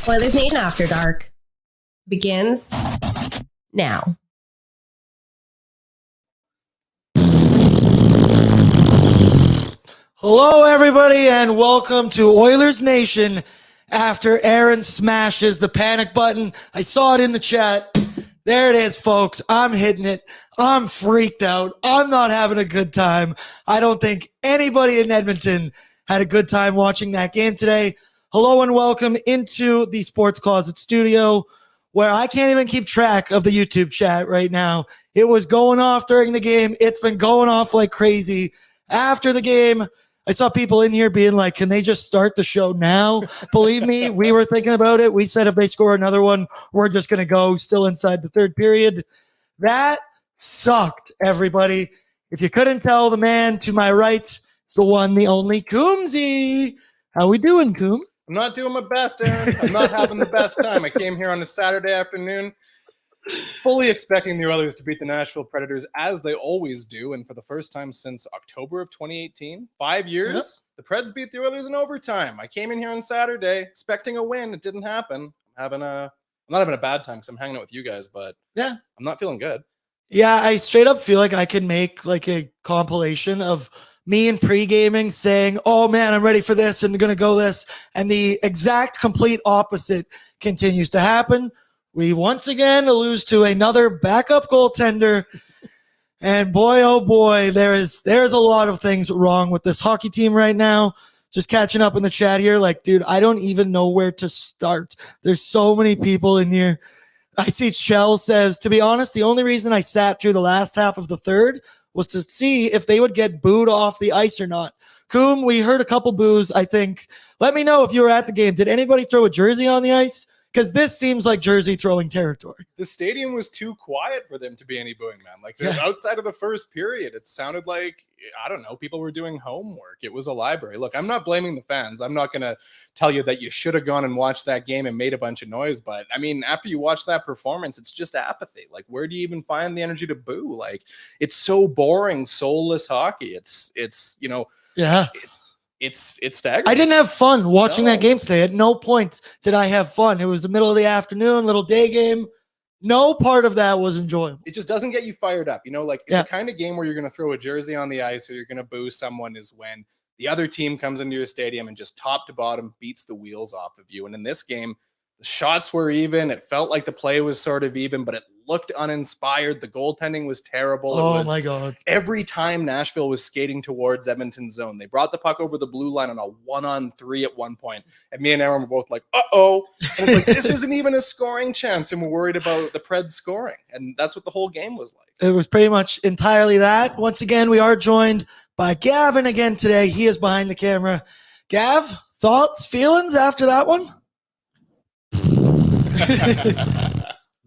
Oilersnation After Dark begins now. Hello, everybody, and welcome to Oilers Nation. After Aaron smashes the panic button, I saw it in the chat. There it is, folks. I'm hitting it. I'm freaked out. I'm not having a good time. I don't think anybody in Edmonton had a good time watching that game today. Hello and welcome into the Sports Closet studio, where I can't even keep track of the YouTube chat right now. It was going off during the game. It's been going off like crazy. After the game, I saw people in here being like, can they just start the show now? Believe me, we were thinking about it. We said if they score another one, we're just going to go still inside the third period. That sucked, everybody. If you couldn't tell, the man to my right is the one, the only COOMZY. How we doing, Coom? I'm not doing my best, Aaron. I'm not having the best time. I came here on a Saturday afternoon fully expecting the Oilers to beat the Nashville Predators, as they always do, and for the first time since October of 2018. 5 years, The Preds beat the Oilers in overtime. I came in here on Saturday expecting a win. It didn't happen. I'm not having a bad time because I'm hanging out with you guys, but yeah, I'm not feeling good. Yeah, I straight up feel like I can make like a compilation of me in pre-gaming saying, oh man, I'm ready for this and going to go this. And the exact complete opposite continues to happen. We once again lose to another backup goaltender. And boy, oh boy, there's a lot of things wrong with this hockey team right now. Just catching up in the chat here. Like, dude, I don't even know where to start. There's so many people in here. I see Shell says, to be honest, the only reason I sat through the last half of the third was to see if they would get booed off the ice or not. Coom, we heard a couple boos, I think. Let me know if you were at the game. Did anybody throw a jersey on the ice? Because this seems like jersey throwing territory. The stadium was too quiet for them to be any booing, man. Like, outside of the first period, it sounded like, I don't know, people were doing homework. It was a library. Look, I'm not blaming the fans. I'm not going to tell you that you should have gone and watched that game and made a bunch of noise. But, I mean, after you watch that performance, it's just apathy. Like, where do you even find the energy to boo? Like, it's so boring, soulless hockey. It's you know. Yeah. It's staggering. I didn't have fun watching that game today. At no points did I have fun. It was the middle of the afternoon, little day game. No part of that was enjoyable. It just doesn't get you fired up. You know, like the kind of game where you're going to throw a jersey on the ice or you're going to boo someone is when the other team comes into your stadium and just top to bottom beats the wheels off of you. And in this game, the shots were even. It felt like the play was sort of even, but it looked uninspired. The goaltending was terrible. Oh, my God. Every time Nashville was skating towards Edmonton's zone, they brought the puck over the blue line on a 1-on-3 at one point. And me and Aaron were both like, uh-oh. And it's like, this isn't even a scoring chance, and we're worried about the Preds scoring. And that's what the whole game was like. It was pretty much entirely that. Once again, we are joined by Gavin again today. He is behind the camera. Gav, thoughts, feelings after that one?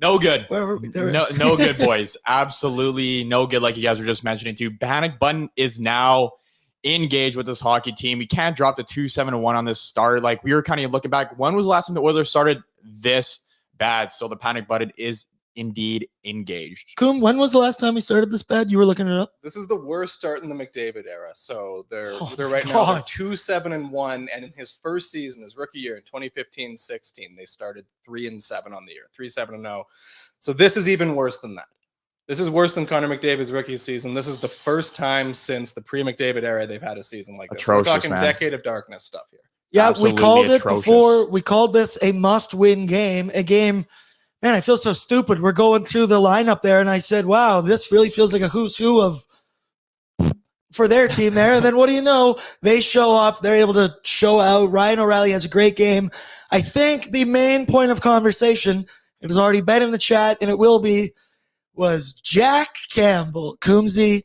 No good. No good, boys. Absolutely no good, like you guys were just mentioning too. Panic button is now engaged with this hockey team. We can't drop the 2-7-1 on this start. Like, we were kind of looking back. When was the last time the Oilers started this bad? So the panic button is indeed engaged. Coom, when was the last time we started this bad? You were looking it up? This is the worst start in the McDavid era. So they're right now 2-7-1, and in his first season, his rookie year in 2015-16, they started 3-7 on the year, 3-7-0. So this is even worse than that. This is worse than Connor McDavid's rookie season. This is the first time since the pre-McDavid era they've had a season like this. Atrocious, we're talking man. Decade of darkness stuff here. Yeah, Absolutely we called it atrocious. before. We called this a must-win game. A game, man, I feel so stupid. We're going through the lineup there, and I said, wow, this really feels like a who's who of for their team there. And then what do you know? They show up. They're able to show out. Ryan O'Reilly has a great game. I think the main point of conversation, it has already been in the chat, and it will be, was Jack Campbell. COOMZY.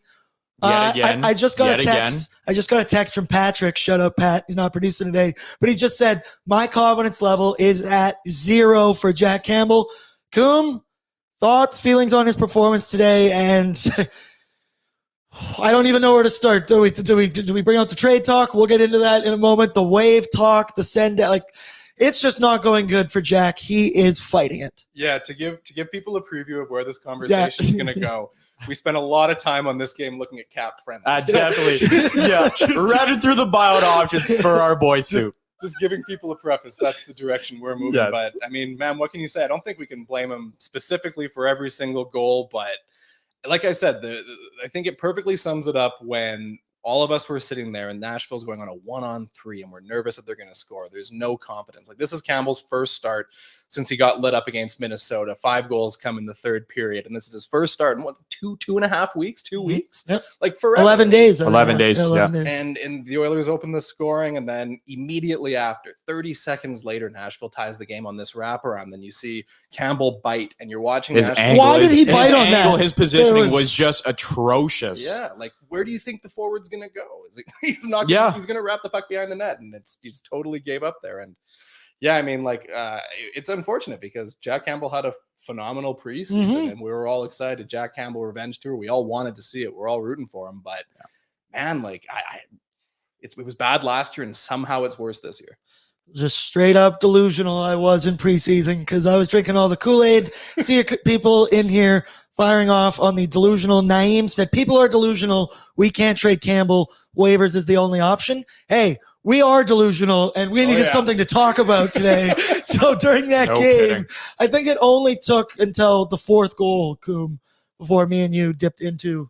I just got a text. I just got a text from Patrick. Shut up, Pat. He's not producing today. But he just said, my confidence level is at 0 for Jack Campbell. Coom, thoughts, feelings on his performance today? And I don't even know where to start. Do we bring out the trade talk? We'll get into that in a moment. The wave talk, the send out. Like, it's just not going good for Jack. He is fighting it. Yeah, to give people a preview of where this conversation is going to go. We spent a lot of time on this game looking at cap friendly. Definitely. Yeah. Running through the buyout options for our boy Soup. Just giving people a preface. That's the direction we're moving. Yes. But I mean, man, what can you say? I don't think we can blame him specifically for every single goal. But like I said, I think it perfectly sums it up when all of us were sitting there and Nashville's going on a 1-on-3 and we're nervous that they're going to score. There's no confidence. Like, this is Campbell's first start since he got lit up against Minnesota. 5 goals come in the third period. And this is his first start in what, 2.5 weeks, 2 weeks? Yep. Like forever. 11 days. 11 days. Yeah. And the Oilers open the scoring. And then immediately after, 30 seconds later, Nashville ties the game on this wraparound. Then you see Campbell bite and you're watching His Nashville. angle, Why did he bite on that? His positioning was just atrocious. Yeah, like, where do you think the forward's gonna go? Is it, he's not? Gonna, he's gonna wrap the puck behind the net, and he just totally gave up there. And yeah, I mean, like, it's unfortunate because Jack Campbell had a phenomenal preseason, and we were all excited. Jack Campbell revenge tour. We all wanted to see it. We're all rooting for him, but man, like, it was bad last year, and somehow it's worse this year. Just straight up delusional I was in preseason because I was drinking all the Kool-Aid. See people in here firing off on the delusional. Naeem said, people are delusional. We can't trade Campbell. Waivers is the only option. Hey, we are delusional, and we needed something to talk about today. So during that game, kidding. I think it only took until the 4th goal, Coom, before me and you dipped into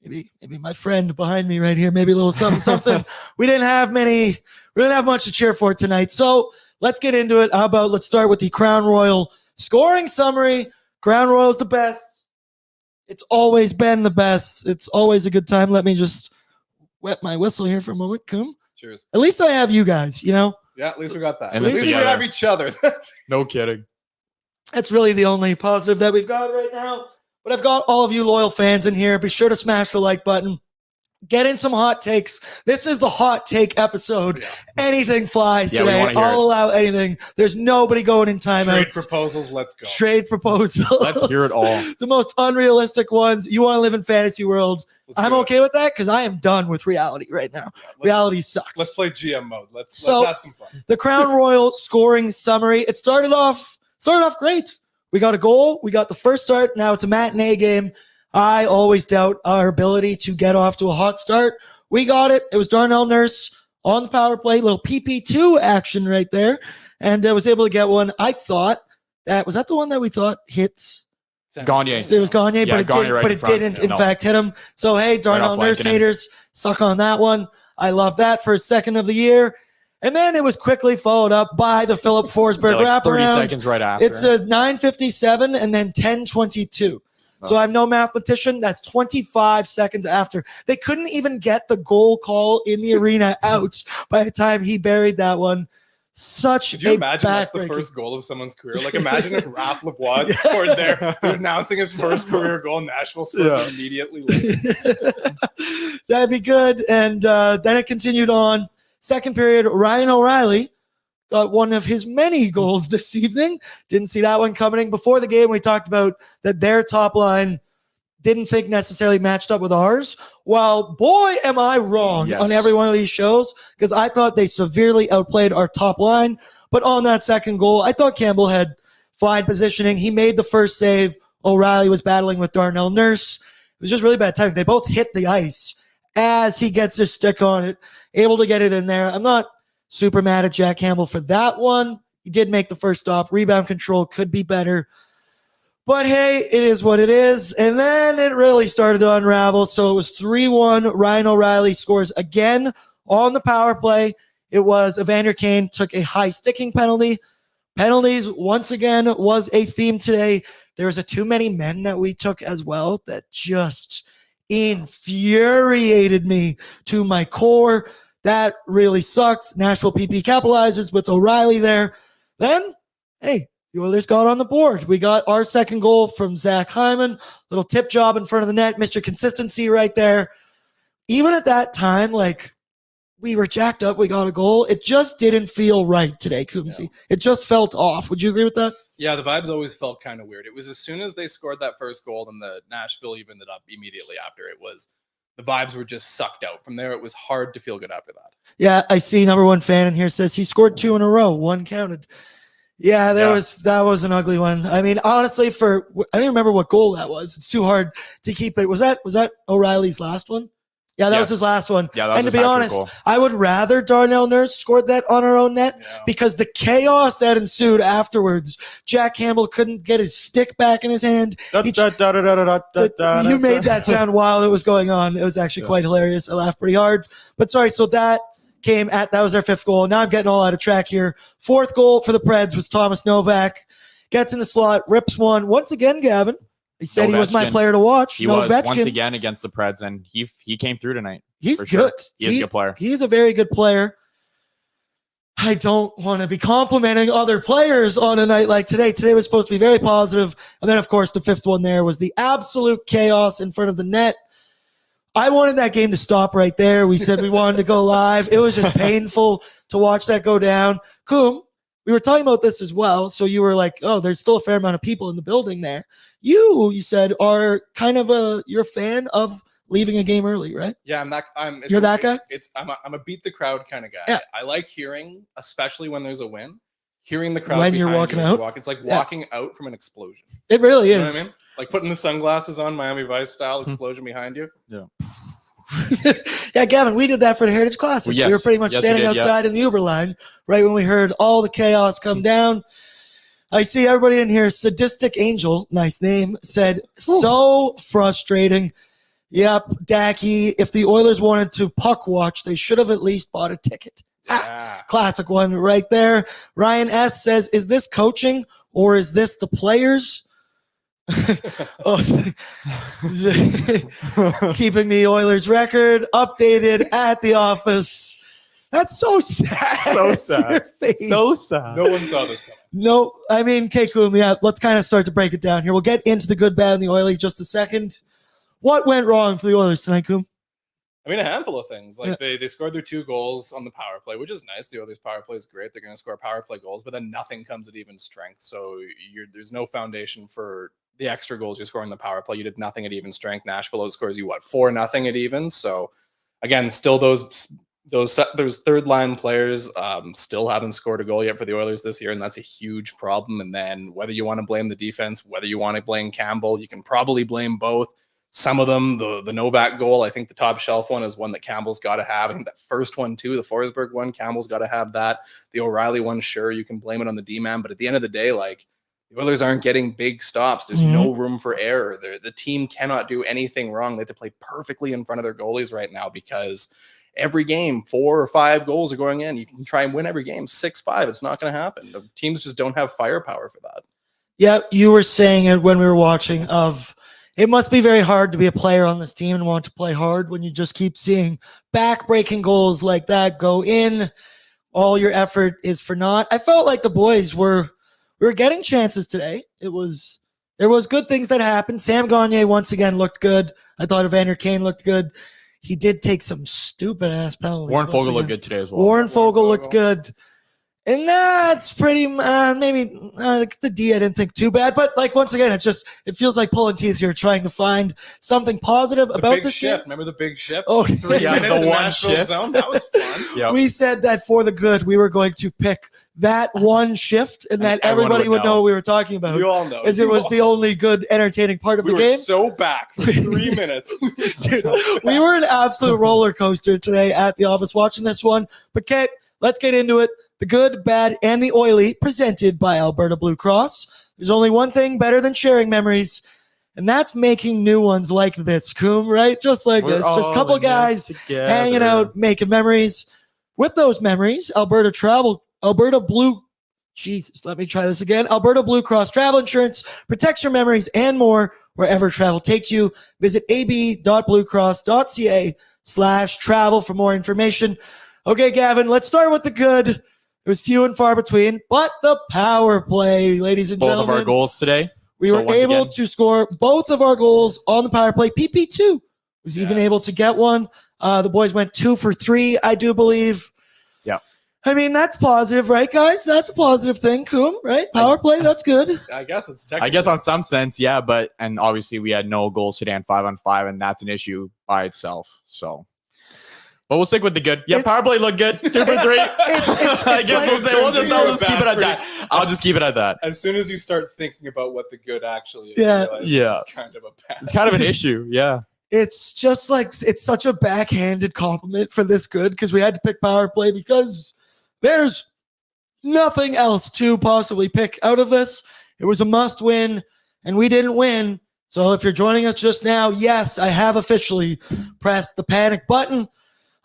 maybe my friend behind me right here, maybe a little something. We didn't have much to cheer for tonight. So let's get into it. How about let's start with the Crown Royal scoring summary. Crown Royal is the best. It's always been the best. It's always a good time. Let me just wet my whistle here for a moment, Coom. Cheers. At least I have you guys, you know? Yeah, at least we got that. And at least we together. have each other. No kidding. That's really the only positive that we've got right now. But I've got all of you loyal fans in here. Be sure to smash the like button. Get in some hot takes. This is the hot take episode. Yeah. Anything flies today. I'll allow anything. There's nobody going in timeouts. Trade proposals. Let's go. Trade proposals. Let's hear it all. The most unrealistic ones. You want to live in fantasy world. I'm okay with that because I am done with reality right now. Yeah, reality sucks. Let's play GM mode. Let's have some fun. The Crown Royal scoring summary. It started off great. We got a goal. We got the first start. Now it's a matinee game. I always doubt our ability to get off to a hot start. We got it. It was Darnell Nurse on the power play, little PP2 action right there, and was able to get one. I thought was that the one that we thought hit Gagne. It was Gagne, but it didn't in fact hit him. So hey, Darnell Nurse haters, suck on that one. I love that for a second of the year. And then it was quickly followed up by the Philip Forsberg wraparound. 30 seconds right after. It says 9:57 and then 10:22. So I'm no mathematician. That's 25 seconds after. They couldn't even get the goal call in the arena out by the time he buried that one. Could you imagine that's the first goal of someone's career? Like, imagine if Raph Lavoie scored there. They're announcing his first career goal. Nashville scores immediately later. That'd be good. And then it continued on. Second period, Ryan O'Reilly got one of his many goals this evening. Didn't see that one coming. Before the game, we talked about that their top line didn't think necessarily matched up with ours. Well, boy, am I wrong on every one of these shows, because I thought they severely outplayed our top line. But on that second goal, I thought Campbell had fine positioning. He made the first save. O'Reilly was battling with Darnell Nurse. It was just really bad timing. They both hit the ice as he gets his stick on it, able to get it in there. I'm not super mad at Jack Campbell for that one. He did make the first stop. Rebound control could be better. But hey, it is what it is. And then it really started to unravel. So it was 3-1. Ryan O'Reilly scores again on the power play. It was Evander Kane took a high sticking penalty. Penalties, once again, was a theme today. There was a too many men that we took as well that just infuriated me to my core. That really sucked. Nashville PP capitalizes with O'Reilly there. Then, hey, the Oilers got on the board. We got our second goal from Zach Hyman. Little tip job in front of the net. Mr. Consistency right there. Even at that time, like, we were jacked up. We got a goal. It just didn't feel right today, COOMZY. Yeah. It just felt off. Would you agree with that? Yeah, the vibes always felt kind of weird. It was as soon as they scored that first goal, and the Nashville evened it up immediately after. The vibes were just sucked out. From there, it was hard to feel good after that. Yeah, I see number one fan in here says he scored 2 in a row. 1 counted. Yeah, that was an ugly one. I mean, honestly, I don't remember what goal that was. It's too hard to keep it. Was that O'Reilly's last one? Yeah, that was his last one. Yeah, that was and to his be hat-trick honest, goal. I would rather Darnell Nurse scored that on our own net because the chaos that ensued afterwards, Jack Campbell couldn't get his stick back in his hand. You made that sound while it was going on. It was actually quite hilarious. I laughed pretty hard. But sorry, so that was their 5th goal. Now I'm getting all out of track here. 4th goal for the Preds was Thomas Novak. Gets in the slot, rips one. Once again, Gavin. He said he was my player to watch. He was once again against the Preds, and he came through tonight. He's good. Sure. He is a good player. He's a very good player. I don't want to be complimenting other players on a night like today. Today was supposed to be very positive. And then, of course, the 5th one there was the absolute chaos in front of the net. I wanted that game to stop right there. We said we wanted to go live. It was just painful to watch that go down. Coom, we were talking about this as well. So you were like, oh, there's still a fair amount of people in the building there. You said, are kind of you're a fan of leaving a game early, right? Yeah, I'm that guy? I'm a beat the crowd kind of guy. Yeah. I like hearing, especially when there's a win, hearing the crowd when you're walking out. It's like walking out from an explosion. It really is. You know what I mean? Like putting the sunglasses on, Miami Vice style explosion behind you. Yeah. Yeah, Gavin, we did that for the Heritage Classic. Well, yes. We were pretty much standing outside in the Uber line right when we heard all the chaos come down. I see everybody in here. Sadistic Angel, nice name, said, so frustrating. Yep, Dacky, if the Oilers wanted to puck watch, they should have at least bought a ticket. Yeah. Classic one right there. Ryan S. says, is this coaching or is this the players? Keeping the Oilers record updated at the office. That's so sad. So sad. So sad. No one saw this coming. No, I mean, Koom, yeah, let's kind of start to break it down here. We'll get into the good, bad, and the oily just a second. What went wrong for the Oilers tonight, Koom? I mean, a handful of things. Like they scored their 2 goals on the power play, which is nice. The Oilers power play is great. They're going to score power play goals, but then nothing comes at even strength. So there's no foundation for the extra goals you're scoring on the power play. You did nothing at even strength. Nashville scores you 4-0 at even. So again, still those third line players still haven't scored a goal yet for the Oilers this year, and that's a huge problem. And then whether you want to blame the defense, whether you want to blame Campbell, you can probably blame both. Some of them, the Novak goal, I think the top shelf one is one that Campbell's got to have. I think that first one too, the Forsberg one, Campbell's got to have that. The O'Reilly one, sure, you can blame it on the D-man, but at the end of the day, like, the Oilers aren't getting big stops. There's no room for error. The team cannot do anything wrong. They have to play perfectly in front of their goalies right now because every game, 4 or 5 goals are going in. You can try and win every game 6-5. It's not going to happen. The teams just don't have firepower for that. Yeah, you were saying it when we were watching it must be very hard to be a player on this team and want to play hard when you just keep seeing back-breaking goals like that go in. All your effort is for naught. I felt like the boys we were getting chances today. There was good things that happened. Sam Gagner once again looked good. I thought Evander Kane looked good. He did take some stupid-ass penalties. Warren Fogle looked good today as well. Warren Fogle looked good. And that's pretty, maybe the D I didn't think too bad. But, like, once again, it feels like pulling teeth here, trying to find something positive about this shift. game. Remember the big shift? Oh, 3 minutes in Nashville zone? That was fun. Yep. We said that for the good, we were going to pick that one shift and that everybody would know what we were talking about. You all know. As it was the only good, entertaining part of the game. We were so back for 3 minutes. We were an absolute roller coaster today at the office watching this one. But, Kate, let's get into it. The good, bad, and the oily, presented by Alberta Blue Cross. There's only one thing better than sharing memories, and that's making new ones like this, Coom, right? Just like this. Just a couple guys hanging out, making memories. With those memories, Alberta Blue Cross Travel Insurance protects your memories and more wherever travel takes you. Visit ab.bluecross.ca/travel for more information. Okay, Gavin, let's start with the good. It was few and far between, but the power play, ladies and gentlemen. Both of our goals today. We were able to score both of our goals on the power play. PP2 was even able to get one. The boys went 2 for 3, I do believe. Yeah. I mean, that's positive, right, guys? That's a positive thing, Coom, right? Power play, that's good. I guess it's technical. I guess on some sense, yeah, and obviously we had no goals today on 5-on-5, and that's an issue by itself, so. But we'll stick with the good. Yeah, power play looked good. 2 for 3. I guess we'll just keep it at that. I'll just keep it at that. As soon as you start thinking about what the good actually is, yeah, it's kind of a bad. It's kind of an issue. Yeah. it's just like it's such a backhanded compliment for this good because we had to pick power play because there's nothing else to possibly pick out of this. It was a must win, and we didn't win. So if you're joining us just now, yes, I have officially pressed the panic button.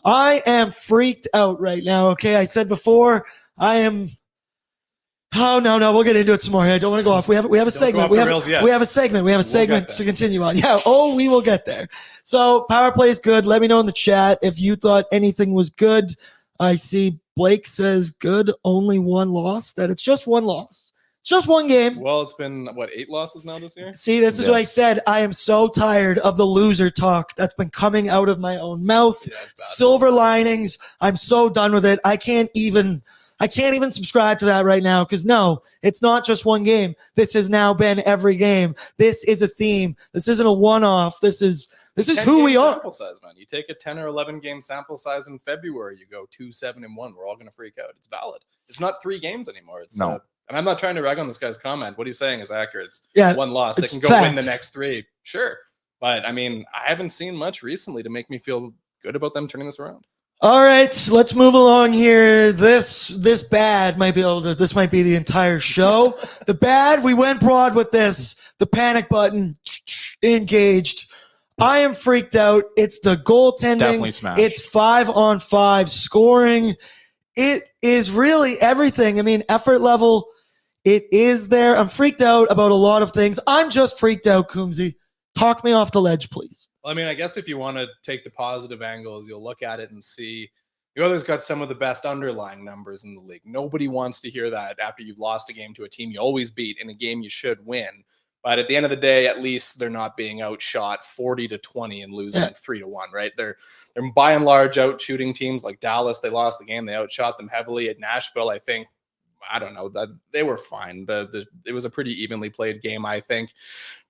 I am freaked out right now. Okay, I said before, I am. Oh no, we'll get into it some more. I don't want to go off. We have a segment. We have a segment to continue on. Yeah. Oh, we will get there. So power play is good. Let me know in the chat if you thought anything was good. I see Blake says good. Only one loss. That it's just one loss. It's just one game. Well, it's been 8 losses now this year. See, this is what I said. I am so tired of the loser talk that's been coming out of my own mouth. Yeah, silver linings. I'm so done with it. I can't even subscribe to that right now because no, it's not just one game. This has now been every game. This is a theme. This isn't a one-off. This is who we are. Sample size, man. You take a 10 or 11 game sample size in February, you go 2-7-1. We're all going to freak out. It's valid. It's not 3 games anymore. It's no. And I'm not trying to rag on this guy's comment. What he's saying is accurate. It's one loss. They can go win the next 3. Sure. But I mean, I haven't seen much recently to make me feel good about them turning this around. All right, let's move along here. This bad might be this might be the entire show. The bad, we went broad with this. The panic button engaged. I am freaked out. It's the goaltending. Definitely smash. It's 5-on-5 scoring. It is really everything. I mean, effort level, it is there. I'm freaked out about a lot of things. I'm just freaked out, COOMZY. Talk me off the ledge, please. Well, I mean, I guess if you want to take the positive angles, you'll look at it and see the Oilers got some of the best underlying numbers in the league. Nobody wants to hear that after you've lost a game to a team you always beat in a game you should win. But at the end of the day, at least they're not being outshot 40-20 and losing 3-1, right? They're by and large out shooting teams like Dallas. They lost the game. They outshot them heavily. At Nashville, I think, I don't know, that they were fine. It was a pretty evenly played game, I think.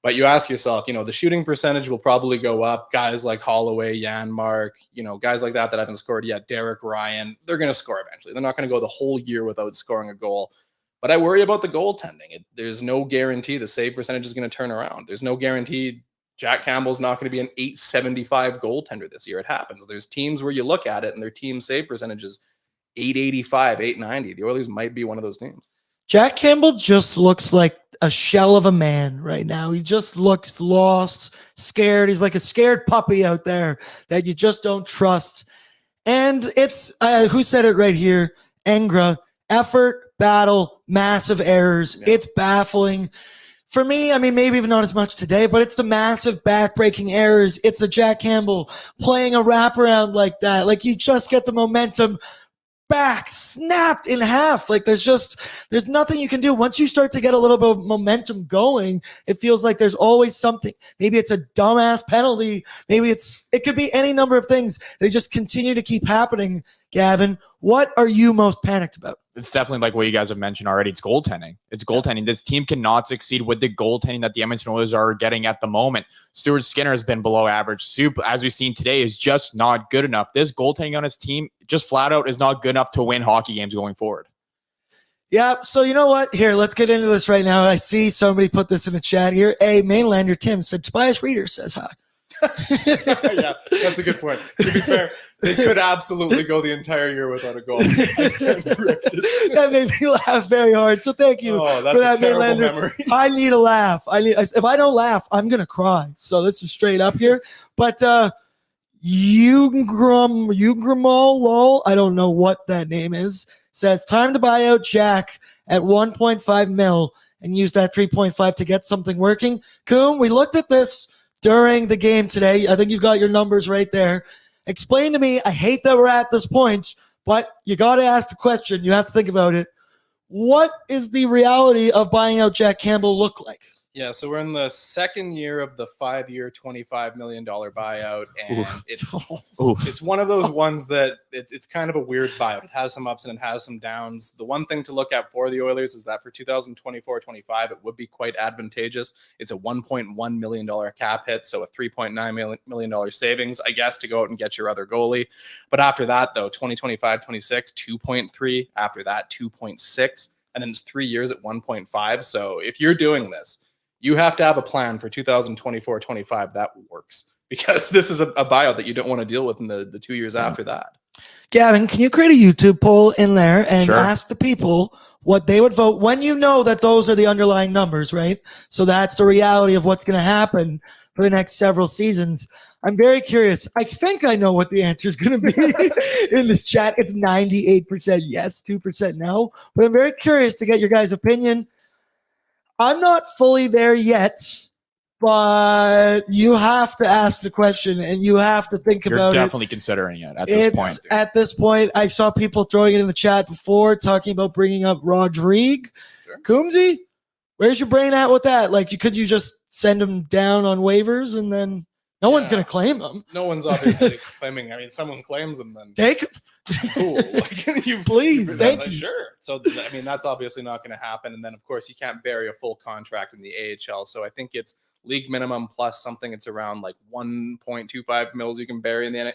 But you ask yourself, the shooting percentage will probably go up. Guys like Holloway, Janmark, guys like that haven't scored yet. Derek Ryan, they're going to score eventually. They're not going to go the whole year without scoring a goal. But I worry about the goaltending. There's no guarantee the save percentage is going to turn around. There's no guarantee Jack Campbell's not going to be an 875 goaltender this year. It happens. There's teams where you look at it and their team save percentage is 885, 890. The Oilers might be one of those teams. Jack Campbell just looks like a shell of a man right now. He just looks lost, scared. He's like a scared puppy out there that you just don't trust. And it's, who said it right here? Engra. Effort, battle, massive errors. Yeah. It's baffling. For me, I mean, maybe even not as much today, but it's the massive back-breaking errors. It's a Jack Campbell playing a wraparound like that. Like, you just get the momentum back, snapped in half. Like, there's nothing you can do. Once you start to get a little bit of momentum going, it feels like there's always something. Maybe it's a dumbass penalty. Maybe it could be any number of things. They just continue to keep happening. Gavin, what are you most panicked about? It's definitely like what you guys have mentioned already. It's goaltending. It's goaltending. This team cannot succeed with the goaltending that the Edmonton Oilers are getting at the moment. Stuart Skinner has been below average. Soup, as we've seen today, is just not good enough. This goaltending on his team just flat out is not good enough to win hockey games going forward. Yeah, so you know what? Here, let's get into this right now. I see somebody put this in the chat here. Hey, Mainlander Tim said, Tobias Reeder says hi. Yeah, that's a good point. To be fair, they could absolutely go the entire year without a goal. That made me laugh very hard. So thank you for that, terrible memory. I need a laugh. If I don't laugh, I'm gonna cry. So this is straight up here. But Ugramal, I don't know what that name is, says time to buy out Jack at 1.5 mil and use that 3.5 to get something working. Coom, we looked at this during the game today. I think you've got your numbers right there. Explain to me, I hate that we're at this point, but you got to ask the question. You have to think about it. What is the reality of buying out Jack Campbell look like? Yeah, so we're in the second year of the 5-year, $25 million buyout, and it's one of those ones that it's kind of a weird buyout. It has some ups and it has some downs. The one thing to look at for the Oilers is that for 2024-25, it would be quite advantageous. It's a $1.1 million cap hit, so a $3.9 million savings, I guess, to go out and get your other goalie. But after that, though, 2025-26, 2.3. After that, 2.6. And then it's 3 years at 1.5. So if you're doing this, you have to have a plan for 2024-25 that works. because this is a buyout that you don't want to deal with in the 2 years after that. Gavin, can you create a YouTube poll in there and Sure. ask the people what they would vote when you know that those are the underlying numbers, right? So that's the reality of what's going to happen for the next several seasons. I'm very curious. I think I know what the answer is going to be in this chat. It's 98% yes, 2% no. But I'm very curious to get your guys' opinion. I'm not fully there yet, but you have to ask the question and you have to think You're about it. You're definitely considering it at this point. At this point, I saw people throwing it in the chat before, talking about bringing up Rodrigue. Sure. COOMZY, where's your brain at with that? Like, could you just send him down on waivers and then no one's going to claim him? No one's obviously claiming. I mean, someone claims him, then take him. Cool. Like, Please, thank you. Sure. So, I mean, that's obviously not going to happen. And then, of course, you can't bury a full contract in the AHL. So I think it's league minimum plus something. It's around like 1.25 mils you can bury in the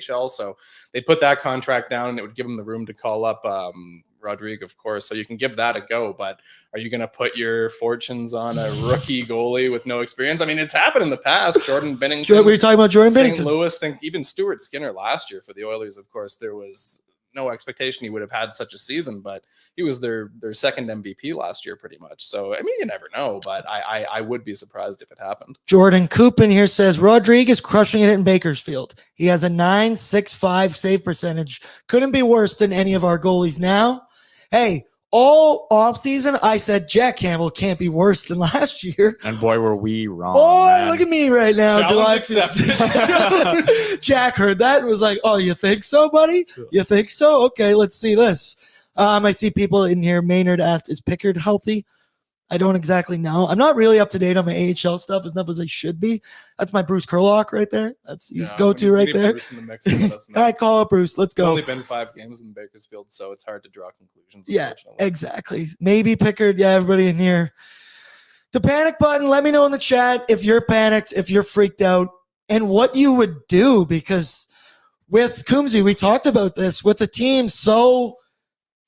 AHL. So they put that contract down and it would give them the room to call up Rodrigue, of course. So you can give that a go. But are you going to put your fortunes on a rookie goalie with no experience? I mean, it's happened in the past. Jordan Binnington. We were talking about Jordan Binnington. St. Louis, think even Stuart Skinner last year for the Oilers, of course, there was no expectation he would have had such a season, but he was their second MVP last year pretty much. So, I mean, you never know, but I would be surprised if it happened. Jordan Coop in here says, Rodrigue is crushing it in Bakersfield. He has a 9.65 save percentage. Couldn't be worse than any of our goalies now. Hey, all offseason, I said Jack Campbell can't be worse than last year. And boy, were we wrong. Boy, man. look at me right now. Challenge accepted. Jack heard that and was like, oh, you think so, buddy? You think so? Okay, let's see this. I see people in here. Maynard asked, is Pickard healthy? I don't exactly know. I'm not really up to date on my AHL stuff as much as I should be. That's my Bruce Kurlock right there. That's his go-to right there. Bruce in the mix with us now. I call up Bruce. Let's It's go. only been 5 games in Bakersfield, so it's hard to draw conclusions. Yeah, exactly. Maybe Pickard. Yeah, everybody in here. The panic button. Let me know in the chat if you're panicked, if you're freaked out, and what you would do. Because with COOMZY, we talked about this. With the team so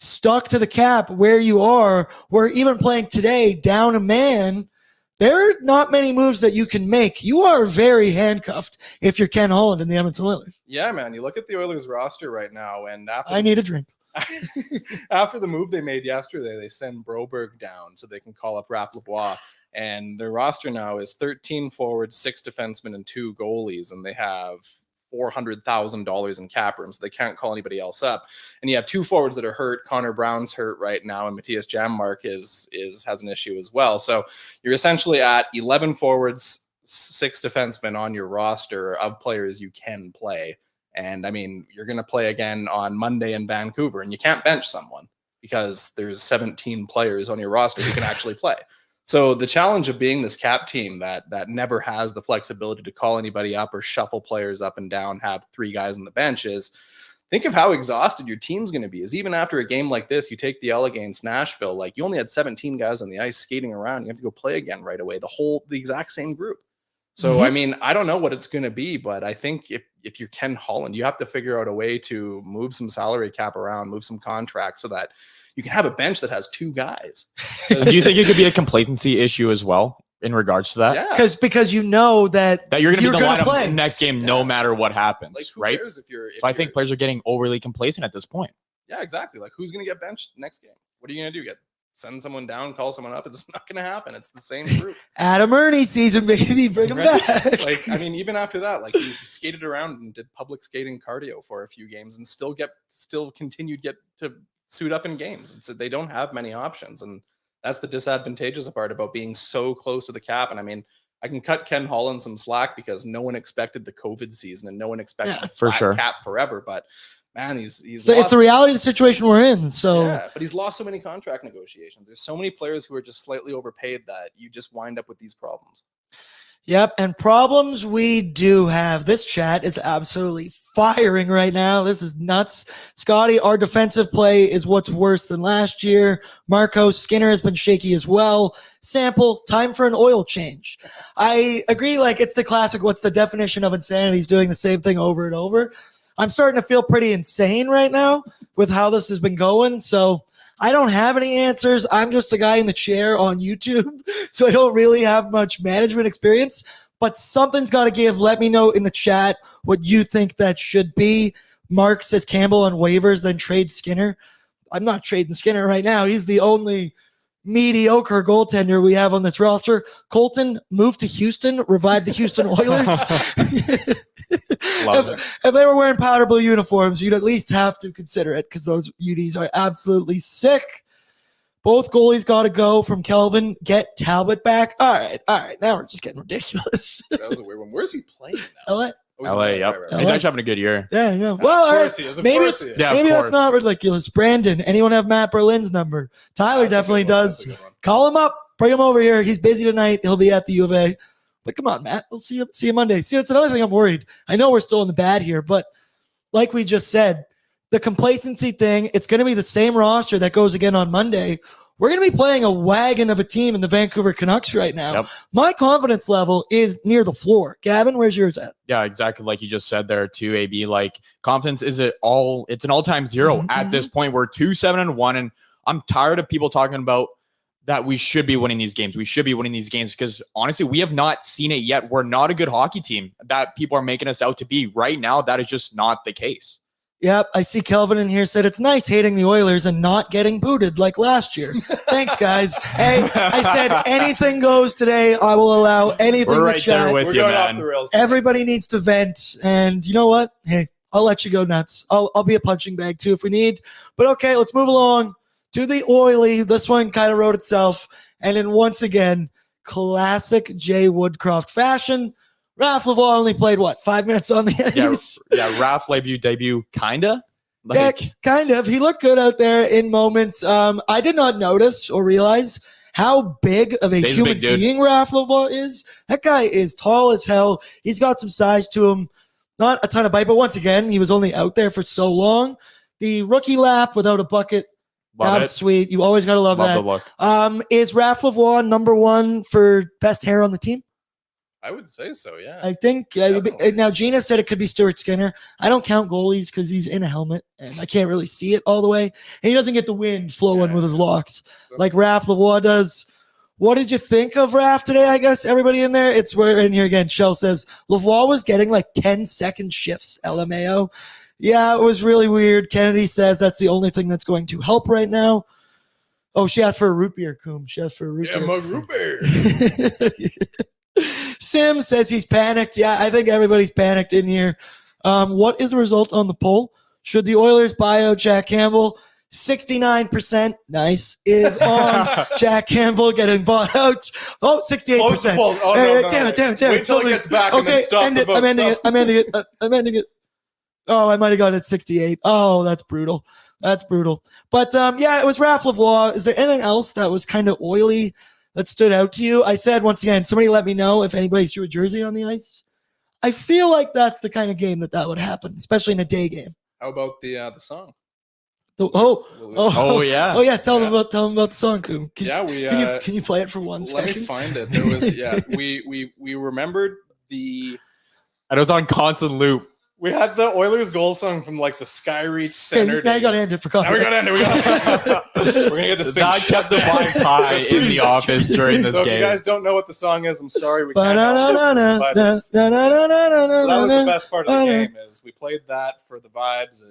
stuck to the cap where you are, we're even playing today down a man. There are not many moves that you can make. You are very handcuffed if you're Ken Holland and the Edmonton Oilers. Yeah, man. You look at the Oilers roster right now, and I need a drink. After the move they made yesterday, they send Broberg down so they can call up Raph Lebois. And their roster now is 13 forwards, 6 defensemen, and 2 goalies. And they have $400,000 in cap room, so they can't call anybody else up. And you have 2 forwards that are hurt. Connor Brown's hurt right now, and Matthias Janmark has an issue as well. So you're essentially at 11 forwards, 6 defensemen on your roster of players you can play. And I mean, you're going to play again on Monday in Vancouver, and you can't bench someone because there's 17 players on your roster who can actually play. So the challenge of being this cap team that never has the flexibility to call anybody up or shuffle players up and down, have 3 guys on the bench, is think of how exhausted your team's going to be. Is even after a game like this, you take the L against Nashville, like you only had 17 guys on the ice skating around. You have to go play again right away. The exact same group. So, I mean, I don't know what it's going to be, but I think if you're Ken Holland, you have to figure out a way to move some salary cap around, move some contracts so that you can have a bench that has 2 guys. Do you think it could be a complacency issue as well in regards to that? Yeah. Because you know that you're going to be the lineup play next game no matter what happens, Like, who right? cares if So I think players are getting overly complacent at this point. Yeah, exactly. Like, who's going to get benched next game? What are you going to do? Send someone down, call someone up? It's not going to happen. It's the same group. Adam Ernie season, baby, bring him back. Like, I mean, even after that, like he skated around and did public skating cardio for a few games and still continued to suit up in games. They don't have many options, and that's the disadvantageous part about being so close to the cap. And I mean, I can cut Ken Holland some slack because no one expected the COVID season and no one expected the flat cap forever. But man, it's the reality of the situation we're in. So yeah, but he's lost so many contract negotiations. There's so many players who are just slightly overpaid that you just wind up with these problems. Yep, and problems we do have. This chat is absolutely firing right now. This is nuts. Scotty, our defensive play is what's worse than last year. Marco Skinner has been shaky as well. Sample, time for an oil change. I agree, like it's the classic, what's the definition of insanity? He's doing the same thing over and over. I'm starting to feel pretty insane right now with how this has been going, so I don't have any answers. I'm just a guy in the chair on YouTube, so I don't really have much management experience. but something's got to give. Let me know in the chat what you think that should be. Mark says Campbell on waivers, then trade Skinner. I'm not trading Skinner right now. He's the only mediocre goaltender we have on this roster. Colton moved to Houston, revived the Houston Oilers. If they were wearing powder blue uniforms, you'd at least have to consider it because those UDs are absolutely sick. Both goalies got to go from Kelvin. Get Talbot back. All right. Now we're just getting ridiculous. That was a weird one. Where's he playing now? LA. LA, yep. He's actually having a good year. Yeah. Well, maybe that's not ridiculous. Brandon, anyone have Matt Berlin's number? Tyler definitely does. Call him up. Bring him over here. He's busy tonight. He'll be at the U of A. But come on, Matt. We'll see you Monday. See, that's another thing I'm worried. I know we're still in the bad here, but like we just said, the complacency thing, it's going to be the same roster that goes again on Monday. We're going to be playing a wagon of a team in the Vancouver Canucks right now. Yep. My confidence level is near the floor. Gavin, where's yours at? Yeah, exactly like you just said there too, AB. Like confidence it's an all-time zero at this point. We're 2-7-1, and I'm tired of people talking about that we should be winning these games. We should be winning these games because honestly, we have not seen it yet. We're not a good hockey team that people are making us out to be right now. That is just not the case. Yep, I see Kelvin in here said it's nice hating the Oilers and not getting booted like last year. Thanks, guys. Hey, I said anything goes today. I will allow anything We're right to chat. There with you, man. Everybody needs to vent, and you know what? Hey, I'll let you go nuts. I'll be a punching bag too if we need. But okay, let's move along to the Oily. This one kind of wrote itself, and then once again, classic Jay Woodcroft fashion. Raph Lavoie only played, 5 minutes on the ice? Yeah, Raph debut, kind of? Yeah, kind of. He looked good out there in moments. I did not notice or realize how big of a human being Raph Lavoie is. That guy is tall as hell. He's got some size to him. Not a ton of bite, but once again, he was only out there for so long. The rookie lap without a bucket. That's sweet. You always got to love that. The look. Is Raph Lavoie number one for best hair on the team? I would say so, yeah. I think now Gina said it could be Stuart Skinner. I don't count goalies because he's in a helmet and I can't really see it all the way. And he doesn't get the wind flowing with his locks like Raph Lavoie does. What did you think of Raph today? I guess everybody in there. We're in here again. Shell says Lavoie was getting like 10-second shifts. LMAO. Yeah, it was really weird. Kennedy says that's the only thing that's going to help right now. Oh, she asked for a root beer, Coom. She asked for a root beer. Yeah, my root beer. Sim says he's panicked. Yeah, I think everybody's panicked in here. What is the result on the poll? Should the Oilers buy out Jack Campbell? 69%, nice, is on Jack Campbell getting bought out. Oh, 68%. Oh, no, damn it. Wait till it gets back and then stop the vote. I'm ending it. Oh, I might have got it at 68. Oh, that's brutal. But, yeah, it was Raph Lavoie. Is there anything else that was kind of oily that stood out to you? I said, once again, somebody let me know if anybody threw a jersey on the ice. I feel like that's the kind of game that would happen, especially in a day game. How about the song? Yeah. Oh yeah. Tell them about the song, Coom. Can you play it for 1 second? Let me find it. There was we remembered and it was on constant loop. We had the Oilers goal song from like the Skyreach Center. Now you got to end it for coffee. Now we got to end it. We're gonna get this thing. That kept the vibes high in the office during this game. If you guys don't know what the song is, I'm sorry. We can't help it. So that was the best part of the game. Is we played that for the vibes.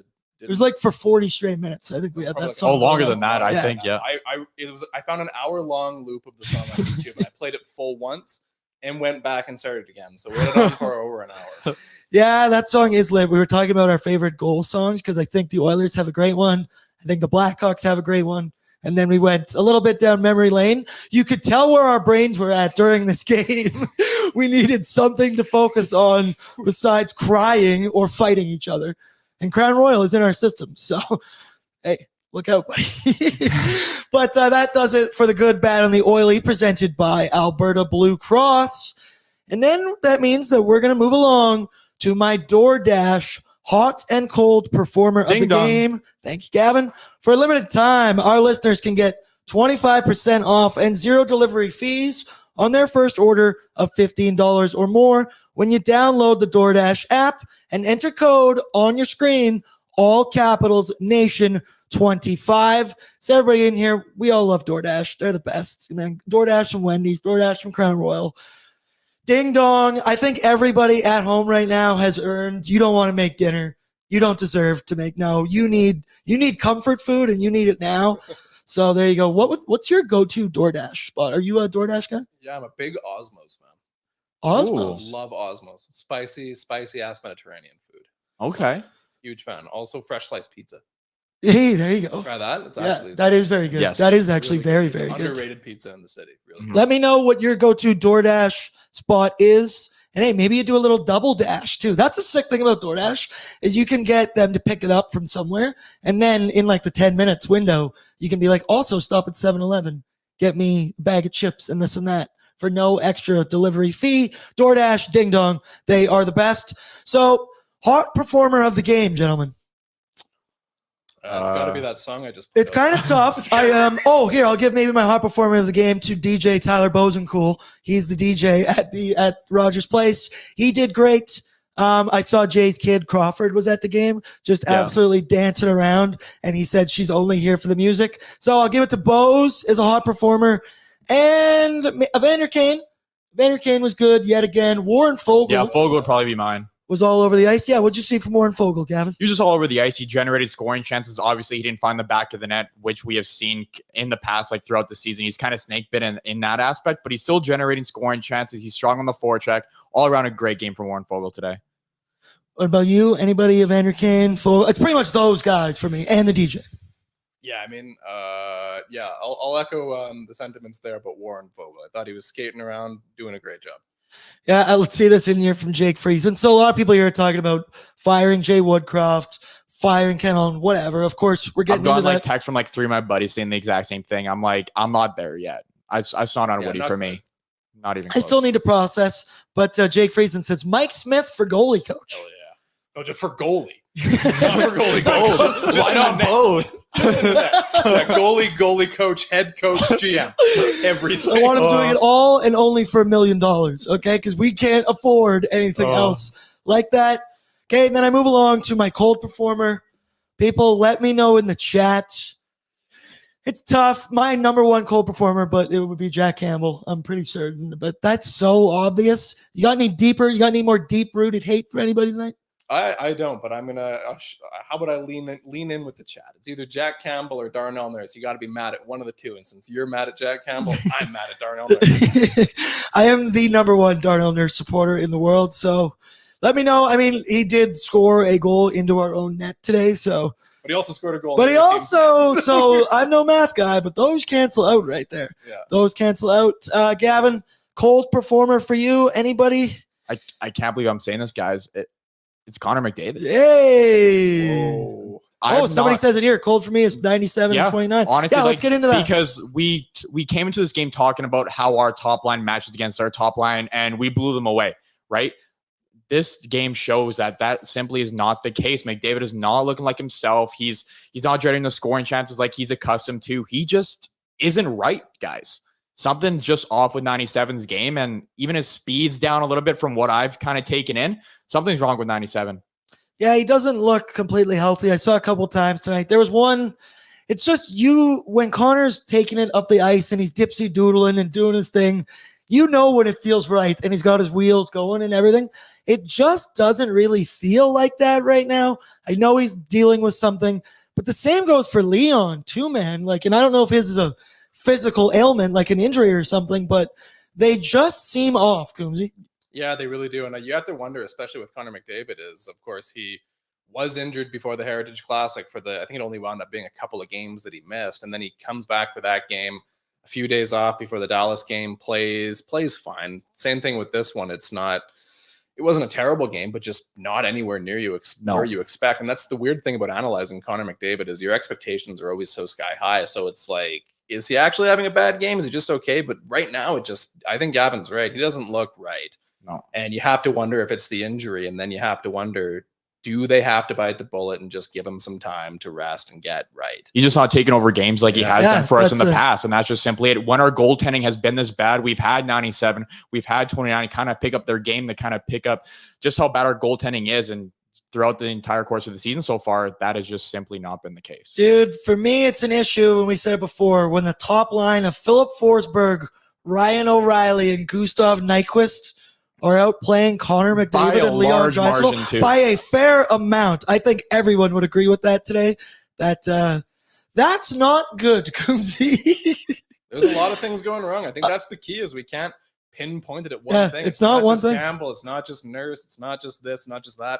It was like for 40 straight minutes. I think we had that song. Oh, longer than that, I think. Yeah. I found an hour-long loop of the song on YouTube, and I played it full once and went back and started again. So we had it on for over an hour. Yeah, that song is lit. We were talking about our favorite goal songs because I think the Oilers have a great one. I think the Blackhawks have a great one. And then we went a little bit down memory lane. You could tell where our brains were at during this game. We needed something to focus on besides crying or fighting each other. And Crown Royal is in our system. So, hey, look out, buddy. But that does it for the good, bad, and the oily presented by Alberta Blue Cross. And then that means that we're going to move along to my DoorDash hot and cold performer of the game. Thank you, Gavin. For a limited time, our listeners can get 25% off and 0 delivery fees on their first order of $15 or more when you download the DoorDash app and enter code on your screen, all capitals, Nation25. So everybody in here, we all love DoorDash. They're the best. Man, DoorDash from Wendy's, DoorDash from Crown Royal. Ding dong. I think everybody at home right now has earned. You don't want to make dinner. You don't deserve to make. No, you need comfort food, and you need it now. So there you go. What's your go-to DoorDash spot? Are you a DoorDash guy? Yeah, I'm a big Osmos fan. Osmos. Ooh. Love Osmos. Spicy ass Mediterranean food. Okay. Huge fan. Also, fresh sliced pizza. Hey, there you go. Try that. It's actually that is very good. Yes. That is actually really very good. good. Underrated pizza in the city. Really. Mhm. Let me know what your go-to DoorDash spot is. And hey, maybe you do a little double dash too. That's a sick thing about DoorDash is you can get them to pick it up from somewhere. And then in like the 10 minutes window, you can be like, also stop at 7-Eleven, get me a bag of chips and this and that for no extra delivery fee. DoorDash, ding dong. They are the best. So hot performer of the game, gentlemen. It's got to be that song I just put It's up. kind of tough. I'll give maybe my hot performer of the game to DJ Tyler Bosencool. He's the DJ at Rogers Place. He did great. I saw Jay's kid Crawford was at the game, just absolutely dancing around, and he said she's only here for the music. So I'll give it to Bose as a hot performer, and Evander Kane. Evander Kane was good yet again. Warren Fogle. Yeah, Fogle would probably be mine. Was all over the ice. Yeah, what'd you see from Warren Fogle, Gavin? He was just all over the ice. He generated scoring chances. Obviously, he didn't find the back of the net, which we have seen in the past, like throughout the season. He's kind of snake bitten in that aspect, but he's still generating scoring chances. He's strong on the forecheck. All around a great game from Warren Fogle today. What about you? Anybody? Evander Kane, Fogle? It's pretty much those guys for me, and the DJ. Yeah, I mean, I'll echo the sentiments there about Warren Fogle. I thought he was skating around, doing a great job. Yeah, let's see this in here from Jake Friesen. So a lot of people here are talking about firing Jay Woodcroft, firing Ken Holland, whatever. Of course, we're getting I've gotten into like that. text from like 3 of my buddies saying the exact same thing. I'm like, I'm not there yet. I saw it on Woody for me. Not even I close. still need to process, but Jake Friesen says Mike Smith for goalie coach. Oh yeah, no, just for goalie. Not for goalie coach. Just Why not both? Goalie coach, head coach, GM, everything. I want him doing it all and only for $1 million, okay? Because we can't afford anything else like that. Okay, and then I move along to my cold performer. People, let me know in the chat. It's tough. My number one cold performer, but it would be Jack Campbell. I'm pretty certain. But that's so obvious. You got any more deep-rooted hate for anybody tonight? I don't, but I'm gonna. How about I lean in with the chat? It's either Jack Campbell or Darnell Nurse. You got to be mad at one of the two. And since you're mad at Jack Campbell, I'm mad at Darnell Nurse. I am the number one Darnell Nurse supporter in the world. So let me know. I mean, he did score a goal into our own net today. So, but he also scored a goal. But he also, so I'm no math guy, but those cancel out right there. Yeah, those cancel out. Gavin, cold performer for you? Anybody? I can't believe I'm saying this, guys. It's Connor McDavid. Yay! Whoa. Somebody says it here. Cold for me is 97 and 29. Honestly, yeah, let's get into that. Because we came into this game talking about how our top line matches against our top line, and we blew them away, right? This game shows that simply is not the case. McDavid is not looking like himself. He's not generating the scoring chances like he's accustomed to. He just isn't right, guys. Something's just off with 97's game, and even his speed's down a little bit from what I've kind of taken in. Something's wrong with 97. Yeah, he doesn't look completely healthy. I saw a couple times tonight. There was one. It's just when Connor's taking it up the ice and he's dipsy doodling and doing his thing, you know when it feels right and he's got his wheels going and everything. It just doesn't really feel like that right now. I know he's dealing with something, but the same goes for Leon too, man. And I don't know if his is a physical ailment, like an injury or something, but they just seem off, COOMZY. Yeah, they really do. And you have to wonder, especially with Connor McDavid, is, of course, he was injured before the Heritage Classic I think it only wound up being a couple of games that he missed. And then he comes back for that game, a few days off before the Dallas game, plays fine. Same thing with this one. It wasn't a terrible game, but just not anywhere near where you expect. And that's the weird thing about analyzing Connor McDavid is your expectations are always so sky high. So it's like, is he actually having a bad game? Is he just okay? But right now, I think Gavin's right. He doesn't look right. No. And you have to wonder if it's the injury. And then you have to wonder, do they have to bite the bullet and just give him some time to rest and get right? He's just not taking over games like he has done for us in the past. And that's just simply it. When our goaltending has been this bad, we've had 97, we've had 29, kind of pick up their game, to kind of pick up just how bad our goaltending is. And throughout the entire course of the season so far, that has just simply not been the case. Dude, for me, it's an issue, and we said it before, when the top line of Philip Forsberg, Ryan O'Reilly, and Gustav Nyquist are outplaying Connor By McDavid a and Leon large margin, Draisaitl too. by a fair amount. I think everyone would agree with that today. That's not good, COOMZY. There's a lot of things going wrong. I think that's the key is we can't pinpoint it at one thing. It's not one just thing. Campbell. It's not just Nurse. It's not just this, not just that.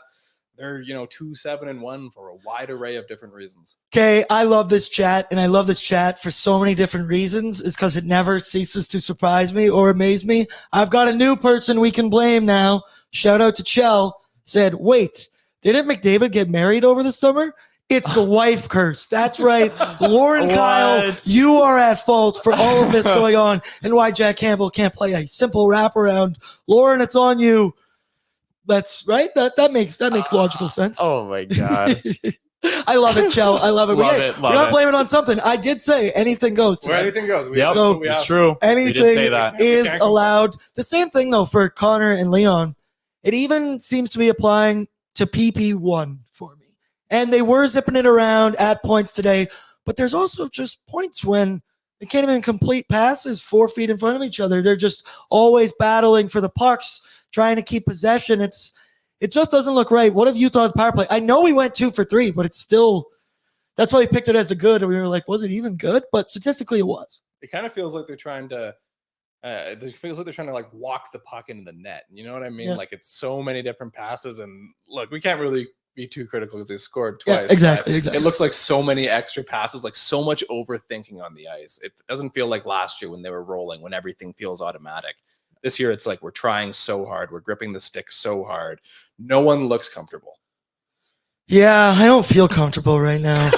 They're 2-7-1 for a wide array of different reasons. Okay, I love this chat, and I love this chat for so many different reasons. It's because it never ceases to surprise me or amaze me. I've got a new person we can blame now. Shout out to Chell. Said, wait, didn't McDavid get married over the summer? It's the wife curse. That's right. Lauren Kyle, you are at fault for all of this going on and why Jack Campbell can't play a simple wraparound. Lauren, it's on you. That's right. That makes logical sense. Oh my God. I love it, Chell. I love it. Love We're not blaming it on something. I did say anything goes. Where anything goes. It's true. Anything say that. is allowed. The same thing though for Connor and Leon. It even seems to be applying to PP1 for me. And they were zipping it around at points today, but there's also just points when they can't even complete passes 4 feet in front of each other. They're just always battling for the pucks, trying to keep possession. It just doesn't look right. What have you thought of the power play? I know we went 2 for 3, but it's still, that's why we picked it as the good. And we were like, was it even good? But statistically it was. It kind of feels like they're trying to, like walk the puck into the net. You know what I mean? Yeah. Like it's so many different passes and look, we can't really be too critical because they scored twice. Yeah, exactly. It looks like so many extra passes, like so much overthinking on the ice. It doesn't feel like last year when they were rolling, when everything feels automatic. This year, it's like we're trying so hard. We're gripping the stick so hard. No one looks comfortable. Yeah, I don't feel comfortable right now.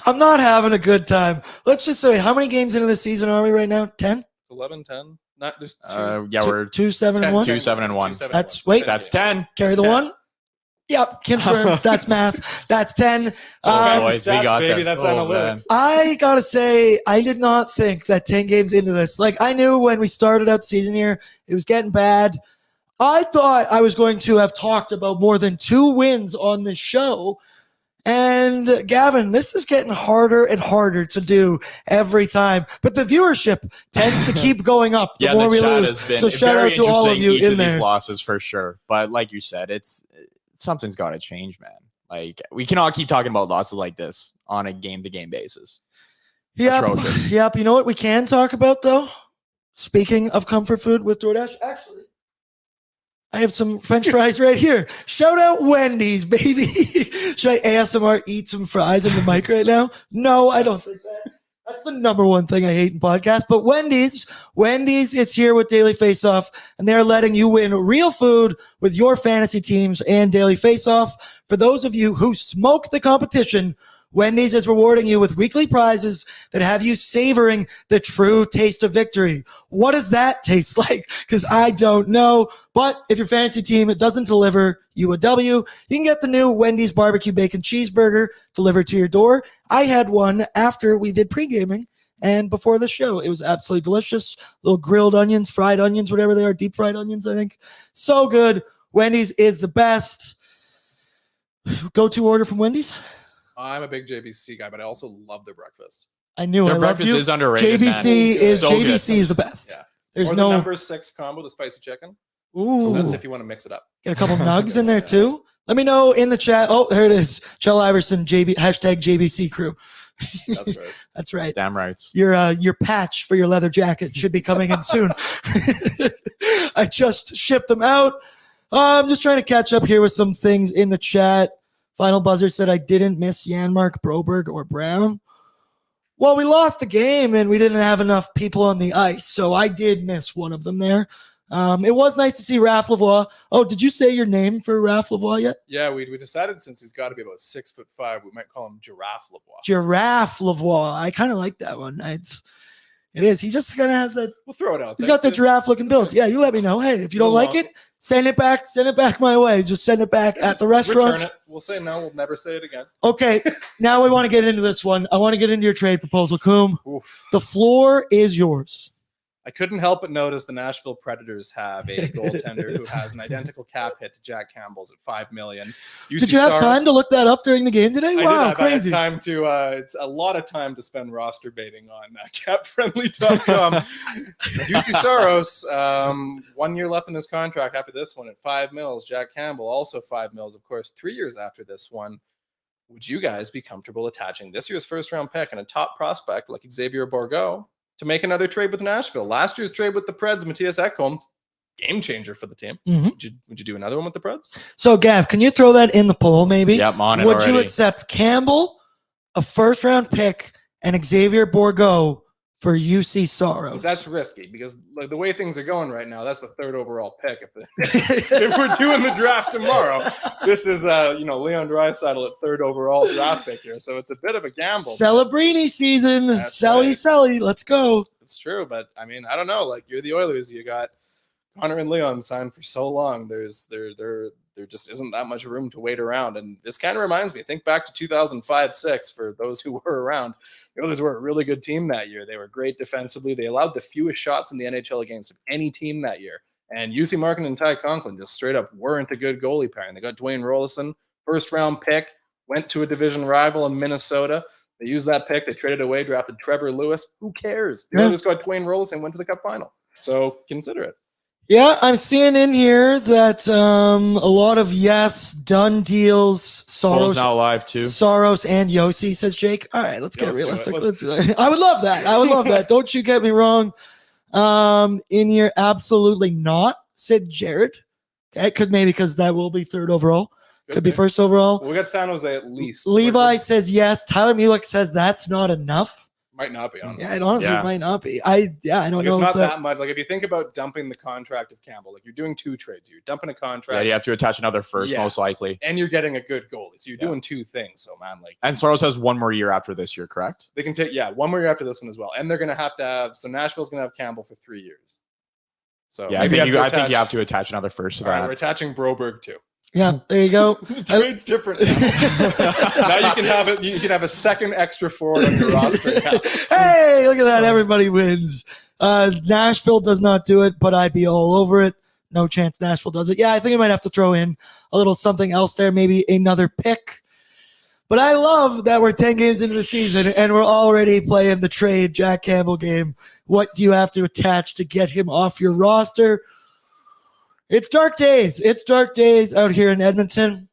I'm not having a good time. Let's just say, how many games into the season are we right now? 10? 11, 10? Not just we're 2, 7, and 1? 2-7-1. That's 10. Carry the 1? Yep, confirmed. That's math. That's 10. Boys, we got baby. that. That's Oh, analytics. I gotta say, I did not think that 10 games into this. Like, I knew when we started out the season here, it was getting bad. I thought I was going to have talked about more than 2 wins on this show. And Gavin, this is getting harder and harder to do every time. But the viewership tends to keep going up the more we lose. So shout out to all of you each in of there. These losses for sure. But like you said, something's got to change, man. Like we cannot keep talking about losses like this on a game-to-game basis. Atrocious. Yep. You know what we can talk about though? Speaking of comfort food with DoorDash, actually, I have some French fries right here. Shout out Wendy's, baby. Should I ASMR eat some fries in the mic right now? No, I don't think that. That's the number one thing I hate in podcasts. But Wendy's is here with Daily Faceoff, and they're letting you win real food with your fantasy teams and Daily Faceoff. For those of you who smoke the competition, Wendy's is rewarding you with weekly prizes that have you savoring the true taste of victory. What does that taste like? Because I don't know. But if your fantasy team doesn't deliver you a W, you can get the new Wendy's barbecue bacon cheeseburger delivered to your door. I had one after we did pre-gaming and before the show. It was absolutely delicious. Little grilled onions, fried onions, whatever they are, deep fried onions, I think. So good. Wendy's is the best. Go-to order from Wendy's? I'm a big JBC guy, but I also love their breakfast. I knew their I breakfast is underrated. JBC is so JBC is the best. Yeah. There's or no the number 6 combo, the spicy chicken. Ooh. That's if you want to mix it up. Get a couple nugs in there too. Let me know in the chat. Oh, there it is. Chell Iverson, hashtag JBC crew. That's right. That's right. Damn right. Your patch for your leather jacket should be coming in soon. I just shipped them out. I'm just trying to catch up here with some things in the chat. Final Buzzer said I didn't miss Janmark, Broberg, or Brown. Well, we lost the game and we didn't have enough people on the ice, so I did miss one of them there. It was nice to see Raph Lavoie. Oh, did you say your name for Raph Lavoie yet? Yeah, we decided since he's got to be about 6'5", we might call him Giraffe Lavoie. Giraffe Lavoie. I kind of like that one. It is. He just kind of has that. We'll throw it out. He's got the giraffe-looking build. Yeah, you let me know. Hey, if you don't like it, send it back. Send it back my way. Just send it back at the restaurant. Return it. We'll say no. We'll never say it again. Okay, now we want to get into this one. I want to get into your trade proposal, Coom. Oof. The floor is yours. I couldn't help but notice the Nashville Predators have a goaltender who has an identical cap hit to Jack Campbell's at $5 million. Did you have time to look that up during the game today? Wow, crazy! I had time to. It's a lot of time to spend roster baiting on capfriendly.com. UC Saros, 1 year left in his contract after this one at $5 million. Jack Campbell also $5 million. Of course, 3 years after this one. Would you guys be comfortable attaching this year's first round pick and a top prospect like Xavier Bourgault to make another trade with Nashville? Last year's trade with the Preds, Matthias Ekholm, game changer for the team. Mm-hmm. Would you do another one with the Preds? So, Gav, can you throw that in the poll, maybe? Yeah, I'm on it Would already. you accept Campbell, a first-round pick, and Xavier Bourgault for UC Saros? That's risky because like the way things are going right now, that's the third overall pick. If we're doing the draft tomorrow, this is Leon Draisaitl at third overall draft pick here, so it's a bit of a gamble. Celebrini season, Selly, let's go. It's true, but I mean, I don't know. Like you're the Oilers, you got Connor and Leon signed for so long. There just isn't that much room to wait around. And this kind of reminds me, think back to 2005-06 for those who were around. The Oilers were a really good team that year. They were great defensively. They allowed the fewest shots in the NHL against any team that year. And UC Markin and Ty Conklin just straight up weren't a good goalie pairing. They got Dwayne Rollison, first round pick, went to a division rival in Minnesota. They used that pick. They traded away, drafted Trevor Lewis. Who cares? The Oilers got Dwayne Rollison and went to the Cup final. So consider it. Yeah, I'm seeing in here that a lot of done deals. Saros now live too. Saros and Yossi, says Jake. All right, let's get realistic. I would love that. Don't you get me wrong. In here, absolutely not, said Jared. Okay, because that will be third overall. Could be first overall. Well, we got San Jose at least. Levi says yes. Tyler Mulick says that's not enough. Might not be, honestly. Yeah, it honestly might not be. I don't know. It's not that much. Like if you think about dumping the contract of Campbell, like you're doing two trades. You're dumping a contract. Yeah, you have to attach another first, most likely. And you're getting a good goalie. So you're doing two things. So man, like and Saros has one more year after this year, correct? They can take one more year after this one as well. And they're gonna have to have Nashville's gonna have Campbell for 3 years. So yeah, I think you have to attach another first to that. We're attaching Broberg too. Yeah, there you go. The trade's different now. You can have it. You can have a second extra forward on your roster now. Hey, look at that! Everybody wins. Nashville does not do it, but I'd be all over it. No chance Nashville does it. Yeah, I think I might have to throw in a little something else there, maybe another pick. But I love that we're 10 games into the season and we're already playing the trade Jack Campbell game. What do you have to attach to get him off your roster? It's dark days. It's dark days out here in Edmonton.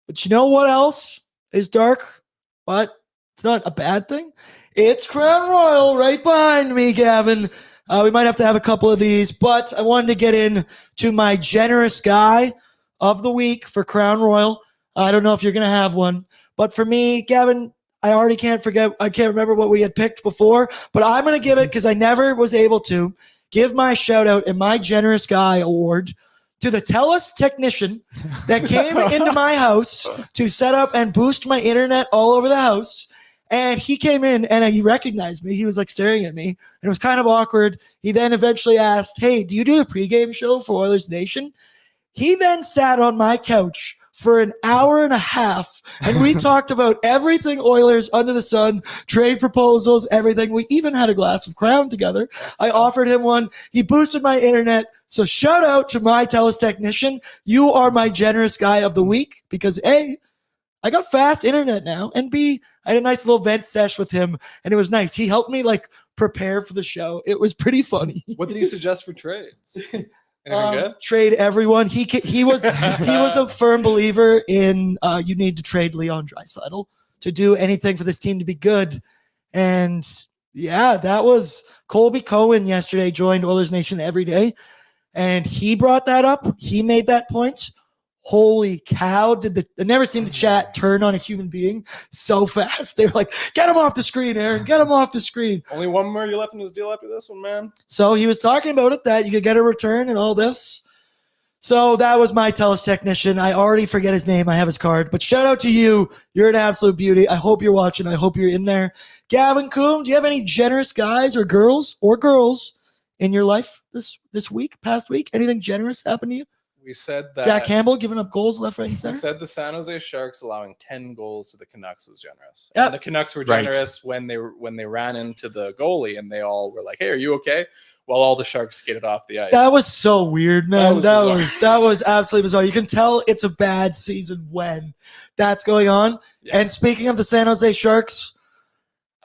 But you know what else is dark? But it's not a bad thing. It's Crown Royal right behind me, Gavin. We might have to have a couple of these, but I wanted to get in to my generous guy of the week for Crown Royal. I don't know if you're going to have one, but for me, Gavin, I already can't remember what we had picked before, but I'm going to give it because I never was able to give my shout out and my generous guy award to the TELUS technician that came into my house to set up and boost my internet all over the house. And he came in and he recognized me. He was like staring at me and it was kind of awkward. He then eventually asked, "Hey, do you do the pregame show for Oilers Nation?" He then sat on my couch for an hour and a half and we talked about everything Oilers under the sun, trade proposals, everything. We even had a glass of Crown together. I offered him one. He boosted my internet. So shout out to my TELUS technician. You are my generous guy of the week because A, I got fast internet now, and B, I had a nice little vent sesh with him and it was nice. He helped me like prepare for the show. It was pretty funny. What did he suggest for trades? Anything good? Trade everyone. He was a firm believer in you need to trade Leon Draisaitl to do anything for this team to be good. And yeah, that was Colby Cohen yesterday joined Oilers Nation every day. And he brought that up. He made that point. Holy cow. I've never seen the chat turn on a human being so fast. They were like, "Get him off the screen, Aaron. Get him off the screen." Only one more you left in his deal after this one, man. So he was talking about it, that you could get a return and all this. So that was my TELUS technician. I already forget his name. I have his card. But shout out to you. You're an absolute beauty. I hope you're watching. I hope you're in there. Gavin Coom, do you have any generous guys or girls in your life this week, past week? Anything generous happen to you? We said that Jack Campbell giving up goals left, right, and we center. said the San Jose Sharks allowing 10 goals to the Canucks was generous. Yep. And the Canucks were generous when they ran into the goalie and they all were like, "Hey, are you okay?" While all the Sharks skated off the ice. That was so weird, man. That was absolutely bizarre. You can tell it's a bad season when that's going on. Yeah. And speaking of the San Jose Sharks,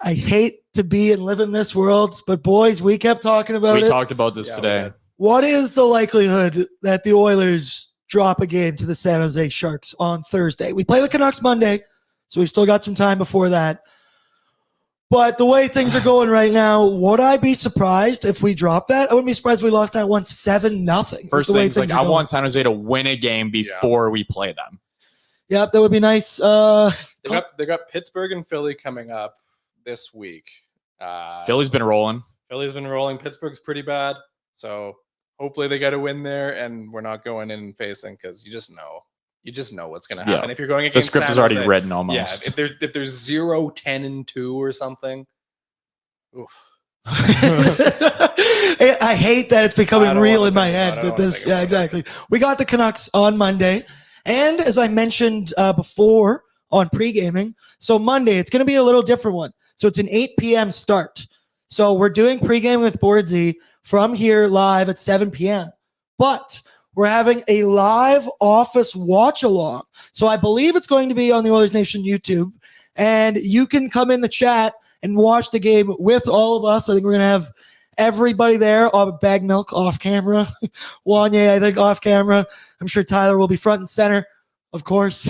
I hate to be and live in this world, but boys, we kept talking about it. We talked about this today. What is the likelihood that the Oilers drop a game to the San Jose Sharks on Thursday? We play the Canucks Monday, so we've still got some time before that. But the way things are going right now, would I be surprised if we drop that? I wouldn't be surprised if we lost that one 7-0. First things like I want San Jose to win a game before we play them. Yep, that would be nice. They got Pittsburgh and Philly coming up this week. Philly's been rolling. Pittsburgh's pretty bad. So hopefully they get a win there and we're not going in and facing because you just know what's going to happen. Yeah. If you're going against the script San is already Jose, written almost. Yeah, if there's 0-10-2 or something. Oof. I hate that it's becoming real in my head. Exactly. We got the Canucks on Monday. And as I mentioned before on pre-gaming, so Monday, it's going to be a little different one. So it's an 8 p.m. start. So we're doing pre-game with COOMZY from here live at 7 p.m. But we're having a live office watch-along. So I believe it's going to be on the Oilersnation YouTube. And you can come in the chat and watch the game with all of us. I think we're going to have everybody there. Bag Milk off camera. Wanye, I think, off camera. I'm sure Tyler will be front and center, of course.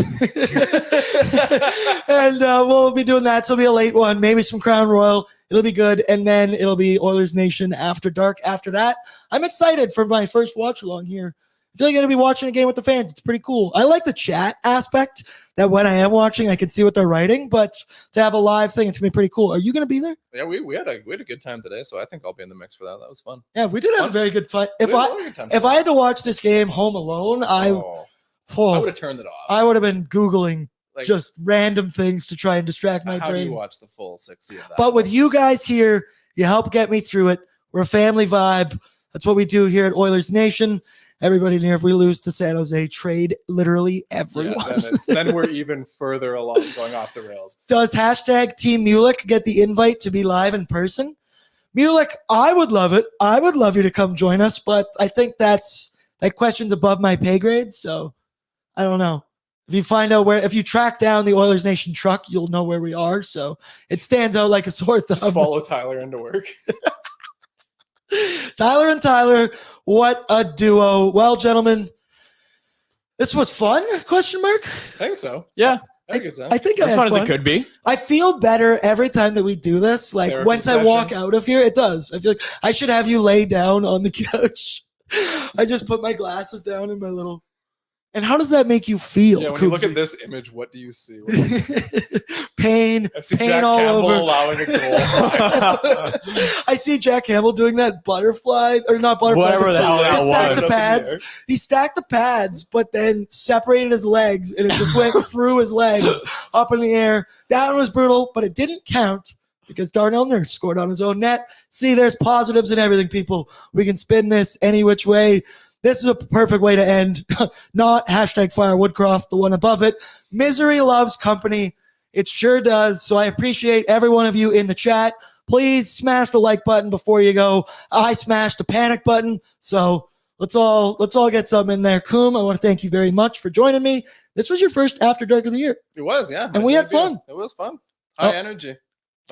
And we'll be doing that. So it'll be a late one. Maybe some Crown Royal. It'll be good. And then it'll be Oilers Nation after dark after that. I'm excited for my first watch along here. I feel like I'm going to be watching a game with the fans. It's pretty cool. I like the chat aspect that when I am watching, I can see what they're writing. But to have a live thing, it's going to be pretty cool. Are you going to be there? Yeah, we had a good time today. So I think I'll be in the mix for that. That was fun. Yeah, we did have a very good fun. If I had to watch this game home alone, I would have turned it off. I would have been Googling just random things to try and distract my brain. How do you watch the full 60 of that? But with you guys here, you help get me through it. We're a family vibe. That's what we do here at Oilers Nation. Everybody near, if we lose to San Jose, trade literally everyone. Yeah, then we're even further along going off the rails. Does hashtag Team Mulek get the invite to be live in person? Mulek, I would love it. I would love you to come join us, but I think that question's above my pay grade, so I don't know. If you track down the Oilers Nation truck, you'll know where we are. So it stands out like a sore thumb. Just follow Tyler into work. Tyler and Tyler, what a duo. Well, gentlemen, this was fun? Question mark? I think so. Yeah. I think it's I think as fun as it could be. I feel better every time that we do this. Like Therapy once I walk out of here, it does. I feel like I should have you lay down on the couch. I just put my glasses down in my little. And how does that make you feel? Yeah, when you look at this image, what do you see? Pain Jack all Campbell over. Allowing a goal. I see Jack Campbell doing that butterfly, or not butterfly. Whatever the hell that stacked was. the pads. He stacked the pads, but then separated his legs, and it just went through his legs up in the air. That one was brutal, but it didn't count because Darnell Nurse scored on his own net. See, there's positives in everything, people. We can spin this any which way. This is a perfect way to end. Not hashtag Fire Woodcroft, the one above it. Misery loves company. It sure does. So I appreciate every one of you in the chat. Please smash the like button before you go. I smashed the panic button. So let's all get something in there. Coom, I want to thank you very much for joining me. This was your first After Dark of the year. It was, yeah. And we had fun. It was fun. High energy.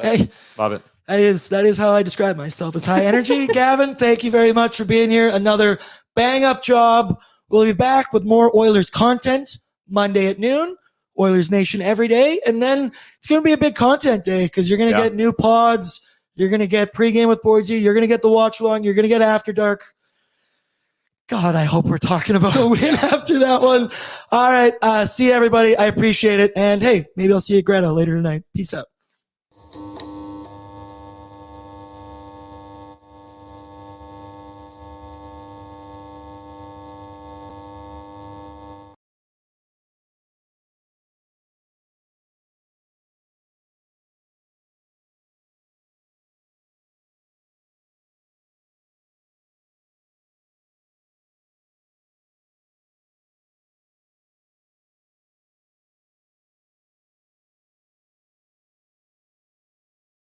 Hey, love it. That is how I describe myself, as high energy. Gavin, thank you very much for being here. Another bang up job. We'll be back with more Oilers content Monday at noon. Oilers Nation every day. And then it's going to be a big content day because you're going to get new pods. You're going to get pregame with COOMZY. You're going to get the watch along. You're going to get After Dark. God, I hope we're talking about a win after that one. All right. See you, everybody. I appreciate it. And hey, maybe I'll see you at Greta later tonight. Peace out.